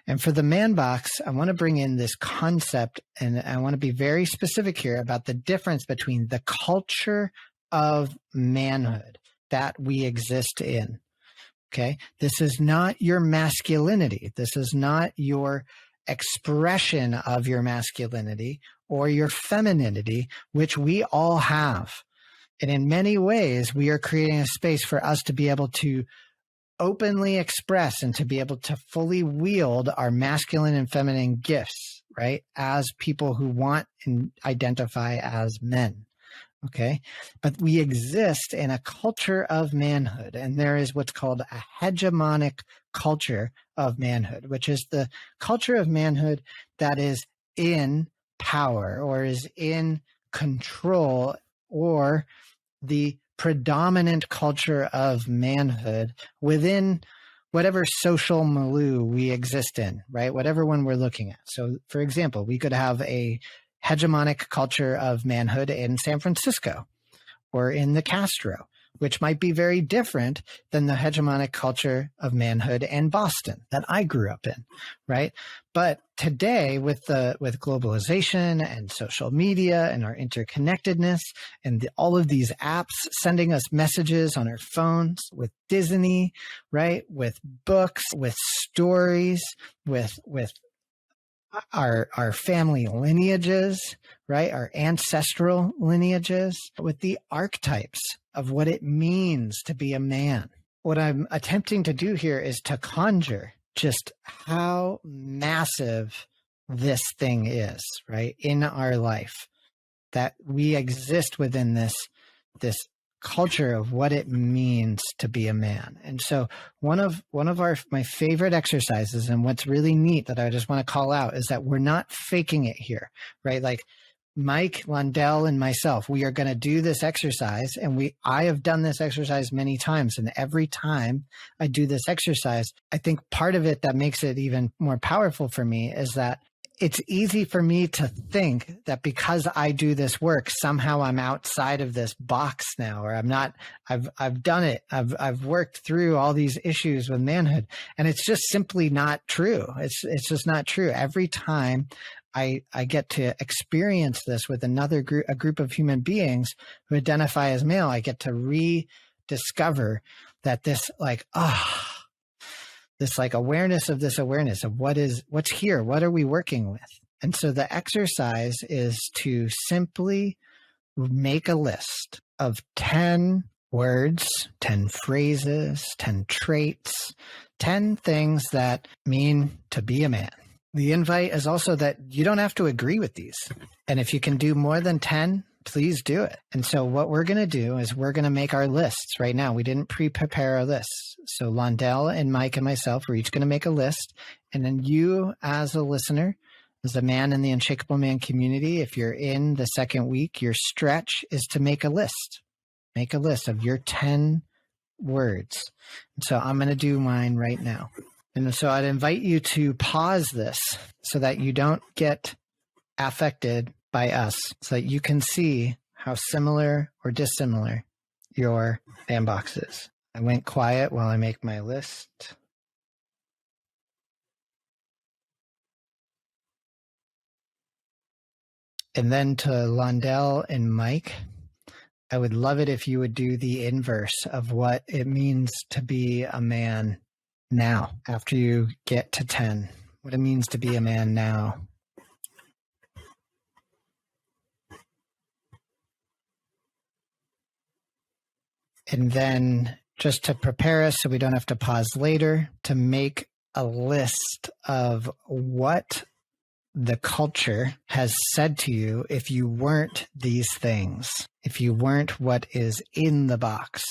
And for the man box, I want to bring in this concept, and I want to be very specific here about the difference between the culture of manhood that we exist in. Okay. This is not your masculinity. This is not your expression of your masculinity or your femininity, which we all have. And in many ways, we are creating a space for us to be able to openly express and to be able to fully wield our masculine and feminine gifts, right? As people who want and identify as men. Okay. But we exist in a culture of manhood, and there is what's called a hegemonic culture of manhood, which is the culture of manhood that is in power or is in control, or the predominant culture of manhood within whatever social milieu we exist in, right? Whatever one we're looking at. So, for example, we could have a hegemonic culture of manhood in San Francisco or in the Castro, which might be very different than the hegemonic culture of manhood in Boston that I grew up in, right? But today, with globalization and social media and our interconnectedness and all of these apps sending us messages on our phones, with Disney, right? With books, with stories, with our family lineages, right? Our ancestral lineages, with the archetypes of what it means to be a man. What I'm attempting to do here is to conjure just how massive this thing is, right? In our life, that we exist within this culture of what it means to be a man. And so one of my favorite exercises, and what's really neat that I just want to call out, is that we're not faking it here, right? Like Mike, Lundell, and myself, we are going to do this exercise, and I have done this exercise many times, and every time I do this exercise, I think part of it that makes it even more powerful for me is that it's easy for me to think that because I do this work, somehow I'm outside of this box now, or I'm not. I've done it. I've worked through all these issues with manhood, and it's just simply not true. It's just not true. Every time I get to experience this with a group of human beings who identify as male, I get to rediscover that this this awareness of what's here, what are we working with? And so the exercise is to simply make a list of 10 words, 10 phrases, 10 traits, 10 things that mean to be a man. The invite is also that you don't have to agree with these. And if you can do more than 10, please do it. And so what we're going to do is we're going to make our lists right now. We didn't prepare our lists. So Lundell and Mike and myself, we're each going to make a list. And then you, as a listener, as a man in the Unshakable Man community, if you're in the second week, your stretch is to make a list. Make a list of your 10 words. And so I'm going to do mine right now. And so I'd invite you to pause this so that you don't get affected by us, so that you can see how similar or dissimilar your bandbox is. I went quiet while I make my list. And then to Lundell and Mike, I would love it if you would do the inverse of what it means to be a man now, after you get to 10, what it means to be a man now. And then just to prepare us so we don't have to pause later, to make a list of what the culture has said to you if you weren't these things, if you weren't what is in the box.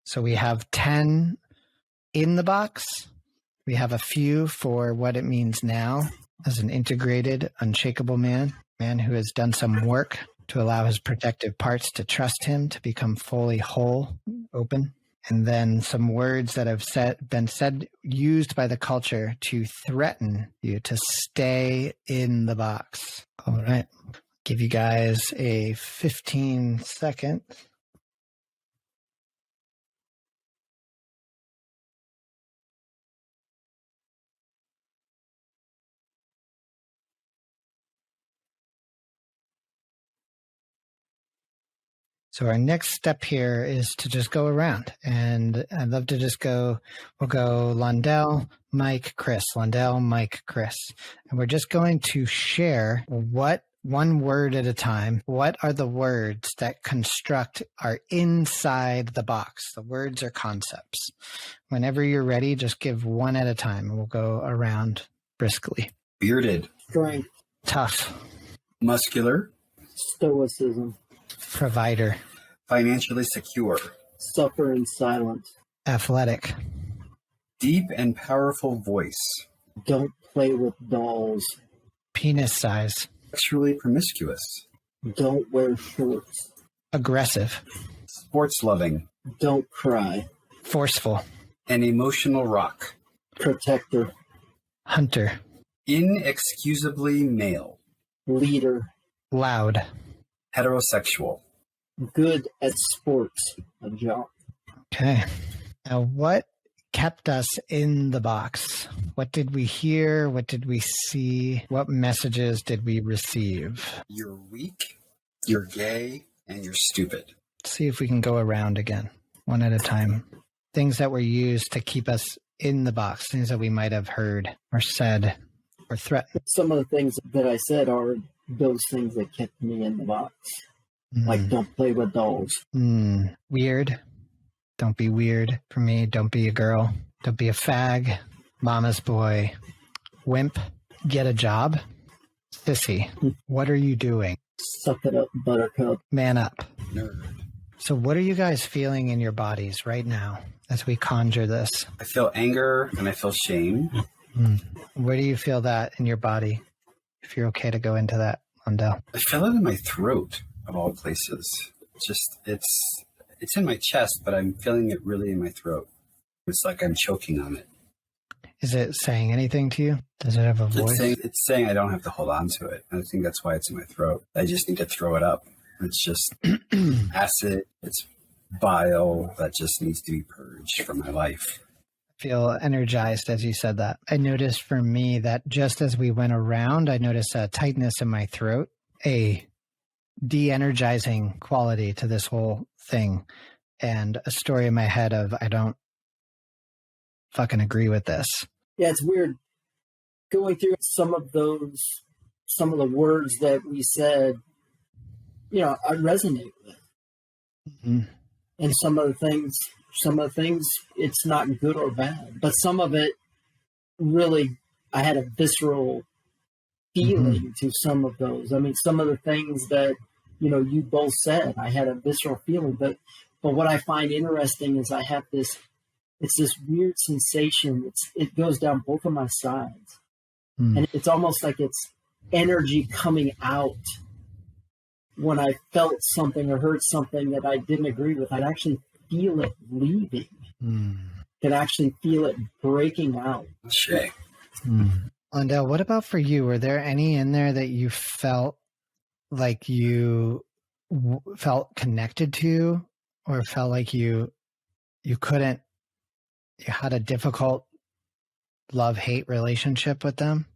So we have 10 in the box. We have a few for what it means now as an integrated, unshakable man who has done some work to allow his protective parts to trust him, to become fully whole, open. And then some words that have been used by the culture to threaten you to stay in the box. All right. Give you guys a 15-second So our next step here is to just go around, and I'd love to we'll go Londell, Mike, Chris, Londell, Mike, Chris. And we're just going to share one word at a time. What are the words that are inside the box? The words are concepts. Whenever you're ready, just give one at a time, and we'll go around briskly. Bearded. Strength. Tough. Muscular. Stoicism. Provider. Financially secure. Suffer in silence. Athletic. Deep and powerful voice. Don't play with dolls. Penis size. Sexually promiscuous. Don't wear shorts. Aggressive. Sports loving. Don't cry. Forceful. An emotional rock. Protector. Hunter. Inexcusably male. Leader. Loud. Heterosexual. Good at sports. A job. Okay. Now, what kept us in the box? What did we hear? What did we see? What messages did we receive? You're weak, you're gay, and you're stupid. See if we can go around again, one at a time. Things that were used to keep us in the box, things that we might have heard or said or threatened. Some of the things that I said are those things that kept me in the box. Like, don't play with dolls. Weird. Don't be weird. For me, don't be a girl. Don't be a fag. Mama's boy. Wimp. Get a job. Sissy. What are you doing? Suck it up, buttercup. Man up. Nerd. So what are you guys feeling in your bodies right now as we conjure this? I feel anger and I feel shame. Where do you feel that in your body? If you're okay to go into that, Londell. I feel it in my throat, of all places. It's in my chest, but I'm feeling it really in my throat. It's like I'm choking on it. Is it saying anything to you? Does it have a voice? It's saying I don't have to hold on to it. And I think that's why it's in my throat. I just need to throw it up. It's just acid. It's bile that just needs to be purged from my life. Feel energized as you said that. I noticed for me that just as we went around, I noticed a tightness in my throat, a de-energizing quality to this whole thing, and a story in my head of, I don't fucking agree with this. Yeah, it's weird going through some of the words that we said, I resonate with. Mm-hmm. And some of the things, it's not good or bad, but some of it really, I had a visceral feeling to some of those. I mean, some of the things that, you both said, I had a visceral feeling, but what I find interesting is I have this weird sensation. It goes down both of my sides, and it's almost like it's energy coming out. When I felt something or heard something that I didn't agree with, I'd actually feel it leaving. Could actually feel it breaking out. Shay. Londell, what about for you? Were there any in there that you felt like you felt connected to, or felt like you had a difficult love-hate relationship with them?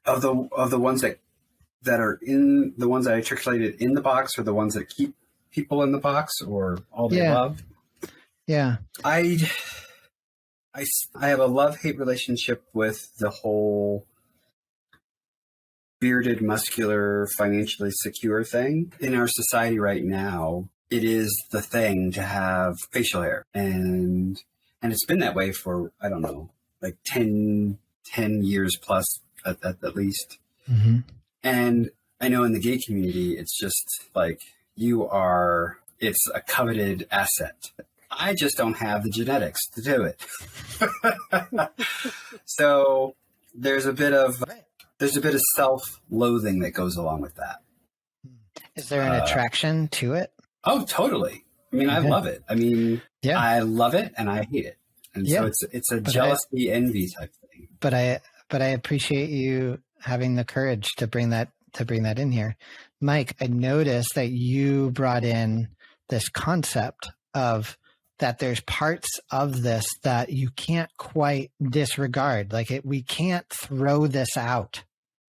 Of the ones that are in the ones I articulated in the box, or the ones that keep people in the box, or all the above? Yeah. I have a love-hate relationship with the whole bearded, muscular, financially secure thing. In our society right now, it is the thing to have facial hair. And it's been that way for, I don't know, like 10 years plus at least. Mm-hmm. And I know in the gay community, it's just like it's a coveted asset. I just don't have the genetics to do it. So there's a bit of self-loathing that goes along with that. Is there an attraction to it? Oh, totally. I mean, I love it. I mean, I love it and I hate it. And so it's a jealousy, envy type thing. But I appreciate you having the courage to bring that in here. Mike, I noticed that you brought in this concept of that there's parts of this that you can't quite disregard. Like we can't throw this out.